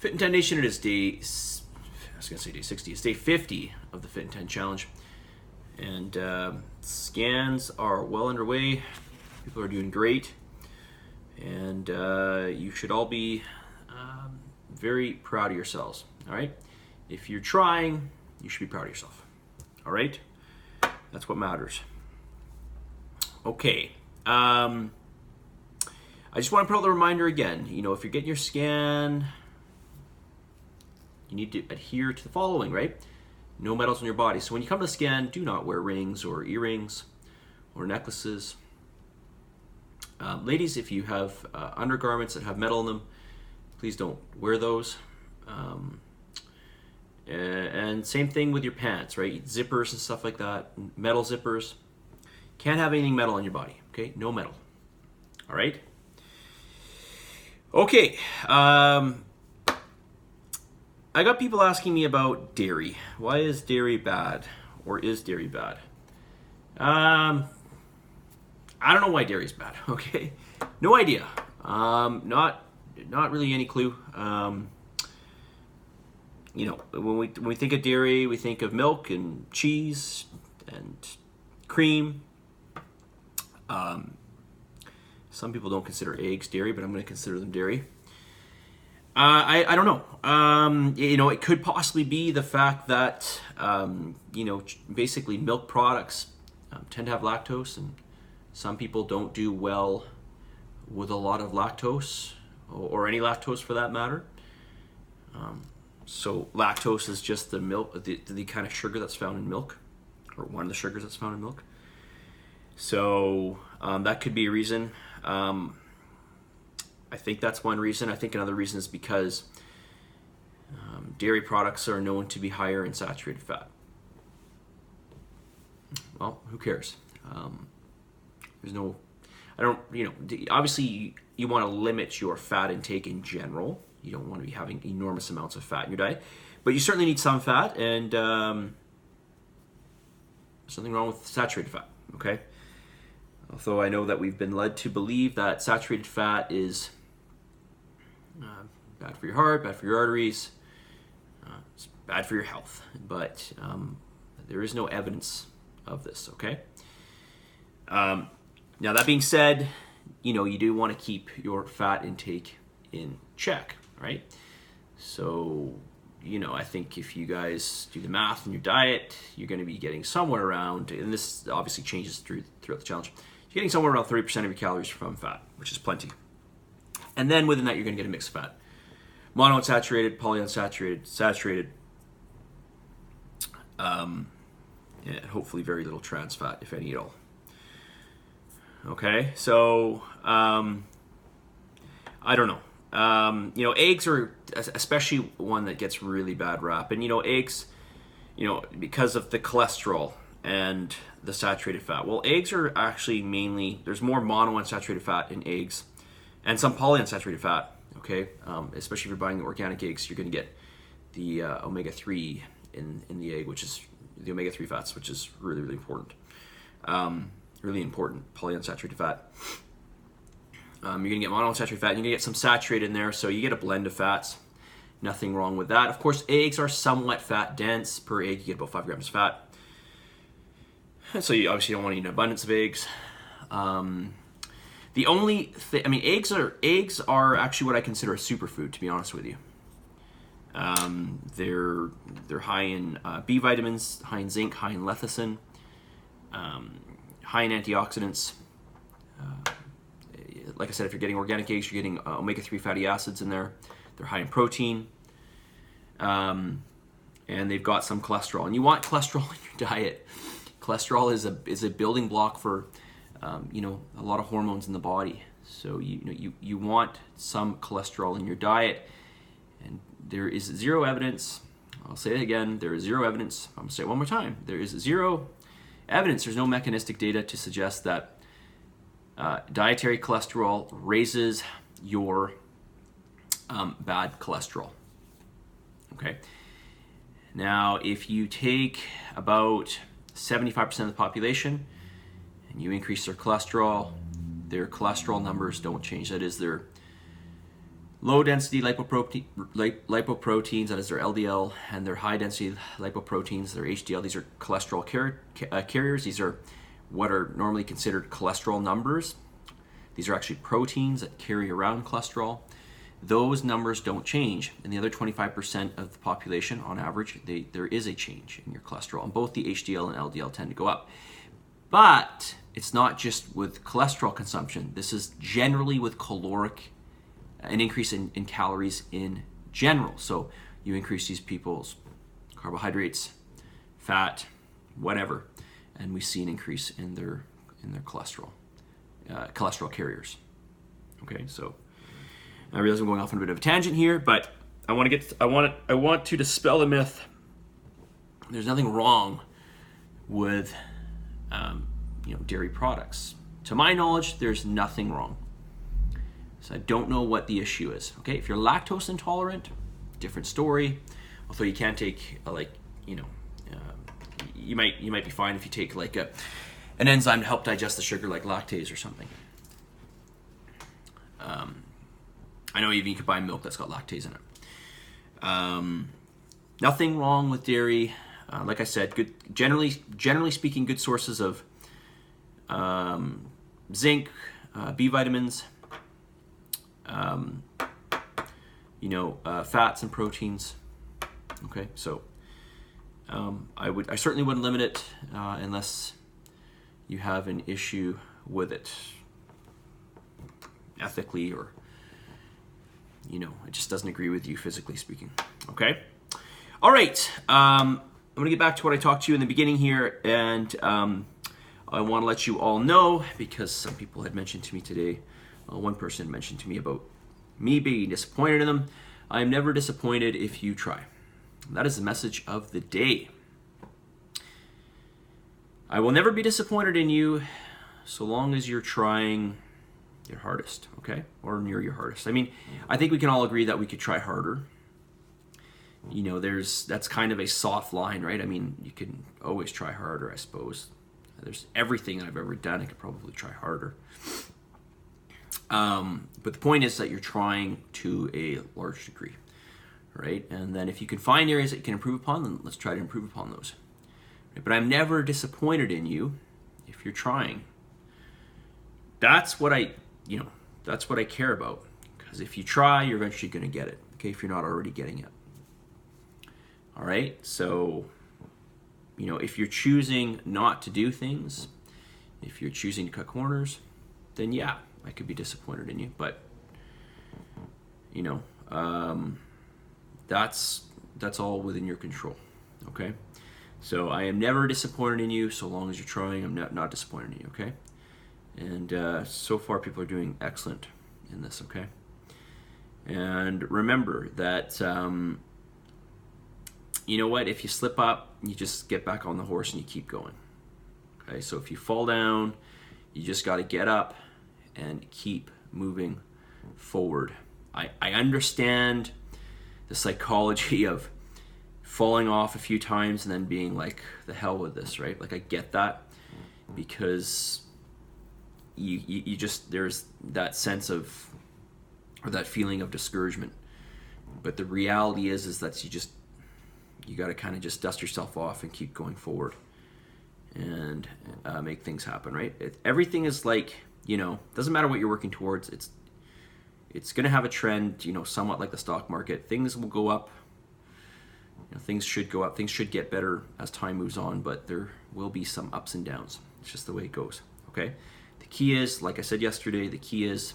Fit in 10 Nation, it is day 60. It's day 50 of the Fit in 10 challenge. And scans are well underway. People are doing great. And you should all be very proud of yourselves, all right? If you're trying, you should be proud of yourself, all right? That's what matters. Okay. I just want to put out the reminder again. You know, if you're getting your scan, you need to adhere to the following, right? No metals on your body. So when you come to the scan, do not wear rings or earrings or necklaces. Ladies, if you have undergarments that have metal in them, please don't wear those. And same thing with your pants, right? Zippers and stuff like that, metal zippers. Can't have anything metal on your body, okay? No metal, all right? Okay, I got people asking me about dairy. Why is dairy bad, or is dairy bad? I don't know why dairy's bad, okay? No idea. Not really any clue. You know, when we think of dairy, we think of milk and cheese and cream. Some people don't consider eggs dairy, but I'm going to consider them dairy. I don't know. You know, it could possibly be the fact that, you know, basically milk products tend to have lactose, and some people don't do well with a lot of lactose, or any lactose for that matter. So lactose is just the milk, the kind of sugar that's found in milk, or one of the sugars that's found in milk. So that could be a reason. I think that's one reason. I think another reason is because dairy products are known to be higher in saturated fat. Well, who cares? There's no, I don't, you know, obviously you want to limit your fat intake in general. You don't want to be having enormous amounts of fat in your diet, but you certainly need some fat, and there's nothing wrong with saturated fat, okay? Although I know that we've been led to believe that saturated fat is bad for your heart, bad for your arteries, it's bad for your health, but there is no evidence of this, okay? Now that being said, you know, you do want to keep your fat intake in check, right? So, you know, I think if you guys do the math in your diet, you're going to be getting somewhere around, and this obviously changes throughout the challenge, you're getting somewhere around 30% of your calories from fat, which is plenty. And then within that, you're going to get a mix of fat. Monounsaturated, polyunsaturated, saturated, and hopefully very little trans fat, if any at all. Okay, so I don't know. You know, eggs are especially one that gets really bad rap. And, you know, eggs, you know, because of the cholesterol and the saturated fat. Well, eggs are actually mainly, there's more monounsaturated fat in eggs and some polyunsaturated fat, okay? Especially if you're buying organic eggs, you're going to get the omega-3 in the egg, which is the omega-3 fats, which is really, really important. Really important polyunsaturated fat. You're going to get monounsaturated fat, and you're going to get some saturated in there, so you get a blend of fats. Nothing wrong with that. Of course, eggs are somewhat fat dense. Per egg, you get about 5 grams of fat. So you obviously don't want to eat an abundance of eggs. The only thing, I mean, eggs are actually what I consider a superfood, to be honest with you. They're high in B vitamins, high in zinc, high in lecithin, high in antioxidants. Like I said, if you're getting organic eggs, you're getting omega-3 fatty acids in there. They're high in protein. And they've got some cholesterol. And you want cholesterol in your diet. Cholesterol is a building block for, you know, a lot of hormones in the body. So you want some cholesterol in your diet. And there is zero evidence. I'll say it again. There is zero evidence. I'm going to say it one more time. There is zero evidence. There's no mechanistic data to suggest that dietary cholesterol raises your bad cholesterol. Okay. Now, if you take about 75% of the population and you increase their cholesterol numbers don't change. That is, their low density lipoproteins, that is their LDL, and their high density lipoproteins, their HDL. These are cholesterol carriers. These are what are normally considered cholesterol numbers. These are actually proteins that carry around cholesterol. Those numbers don't change. In the other 25% of the population, on average, there is a change in your cholesterol. And both the HDL and LDL tend to go up. But it's not just with cholesterol consumption. This is generally with an increase in calories in general. So you increase these people's carbohydrates, fat, whatever, and we see an increase in their cholesterol carriers. Okay, so I realize I'm going off on a bit of a tangent here, but I want to dispel the myth. There's nothing wrong with dairy products. To my knowledge, there's nothing wrong. So I don't know what the issue is. Okay, if you're lactose intolerant, different story. Although you can take you might be fine if you take like an enzyme to help digest the sugar, like lactase or something. I know even you could buy milk that's got lactase in it. Nothing wrong with dairy. Like I said, good. Generally speaking, good sources of zinc, B vitamins, fats and proteins. Okay, so I certainly wouldn't limit it unless you have an issue with it ethically, or it just doesn't agree with you physically speaking. Okay, all right. I'm gonna get back to what I talked to you in the beginning here, and I want to let you all know, because some people had mentioned to me today. One person mentioned to me about me being disappointed in them. I am never disappointed if you try. That is the message of the day. I will never be disappointed in you so long as you're trying your hardest, okay? Or near your hardest. I mean, I think we can all agree that we could try harder. That's kind of a soft line, right? I mean, you can always try harder, I suppose. There's everything that I've ever done, I could probably try harder. But the point is that you're trying to a large degree, right? And then if you can find areas that you can improve upon, then let's try to improve upon those. Right? But I'm never disappointed in you if you're trying. That's what I care about. Because if you try, you're eventually going to get it. Okay, if you're not already getting it. All right, so if you're choosing not to do things, if you're choosing to cut corners, then yeah, I could be disappointed in you. But that's all within your control. Okay, so I am never disappointed in you so long as you're trying. I'm not disappointed in you. Okay, and so far people are doing excellent in this. Okay, and remember that. If you slip up, you just get back on the horse and you keep going. Okay, so if you fall down, you just got to get up and keep moving forward. I understand the psychology of falling off a few times and then being like, the hell with this, right? Like, I get that, because you just, there's that sense of, or that feeling of discouragement. But the reality is that you got to kind of just dust yourself off and keep going forward and make things happen, right? Everything is like, doesn't matter what you're working towards. It's going to have a trend, somewhat like the stock market. Things will go up. Things should go up. Things should get better as time moves on, but there will be some ups and downs. It's just the way it goes, okay? The key is, like I said yesterday, the key is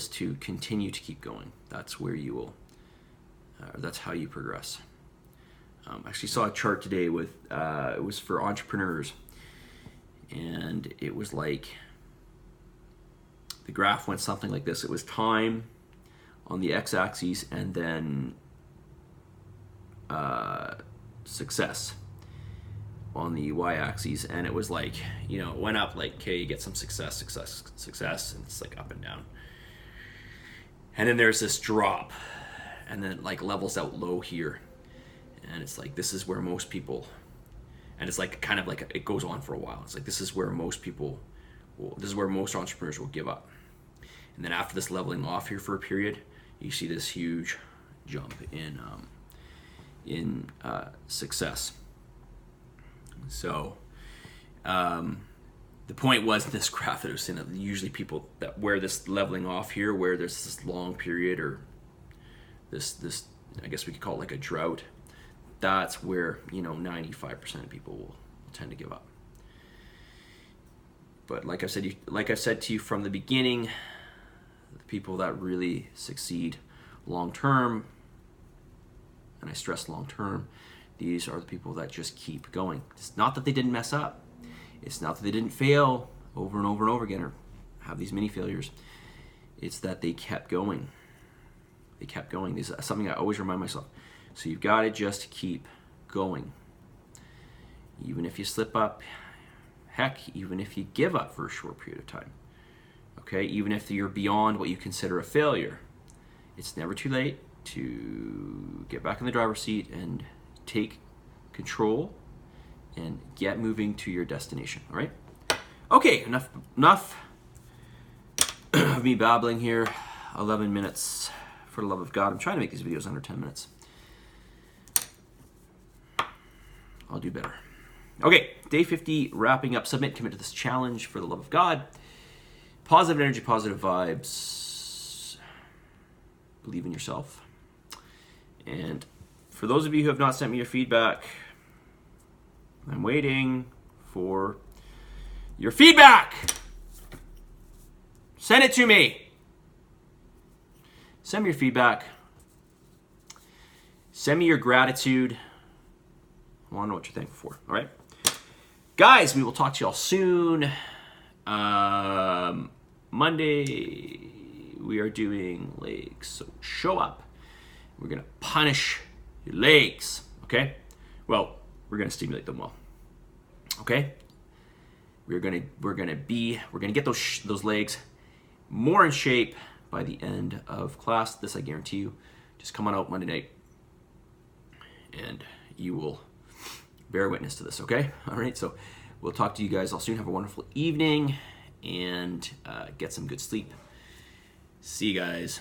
to continue to keep going. That's where you will, that's how you progress. I actually saw a chart today with, it was for entrepreneurs, and it was like, the graph went something like this. It was time on the x-axis, and then success on the y-axis, and it was like, it went up like, okay, you get some success, and it's like up and down. And then there's this drop, and then it like levels out low here. And it's like, this is where most people, and it's like kind of like, it goes on for a while. It's like, this is where most entrepreneurs will give up. And then after this leveling off here for a period, you see this huge jump in success. So the point was this graph that I was saying that usually people that where this leveling off here, where there's this long period or this I guess we could call it like a drought, that's where 95% of people will tend to give up. But like I said to you from the beginning, the people that really succeed long term, and I stress long term, these are the people that just keep going. It's not that they didn't mess up. It's not that they didn't fail over and over and over again or have these mini failures. It's that they kept going. They kept going. This is something I always remind myself. So you've got to just keep going. Even if you slip up, heck, even if you give up for a short period of time. Okay, even if you're beyond what you consider a failure, it's never too late to get back in the driver's seat and take control and get moving to your destination. All right? Okay, enough of me babbling here. 11 minutes, for the love of God. I'm trying to make these videos under 10 minutes. I'll do better. Okay, day 50, wrapping up. Submit, commit to this challenge for the love of God. Positive energy, positive vibes. Believe in yourself. And for those of you who have not sent me your feedback, I'm waiting for your feedback. Send it to me. Send me your feedback. Send me your gratitude. I want to know what you're thankful for. All right? Guys, we will talk to y'all soon. Monday, we are doing legs. So show up. We're going to punish your legs. Okay? Well, we're going to stimulate them well. Okay? We're going to get those legs more in shape by the end of class. This I guarantee you. Just come on out Monday night and you will bear witness to this, okay? All right, so we'll talk to you guys all soon. Have a wonderful evening and get some good sleep. See you guys.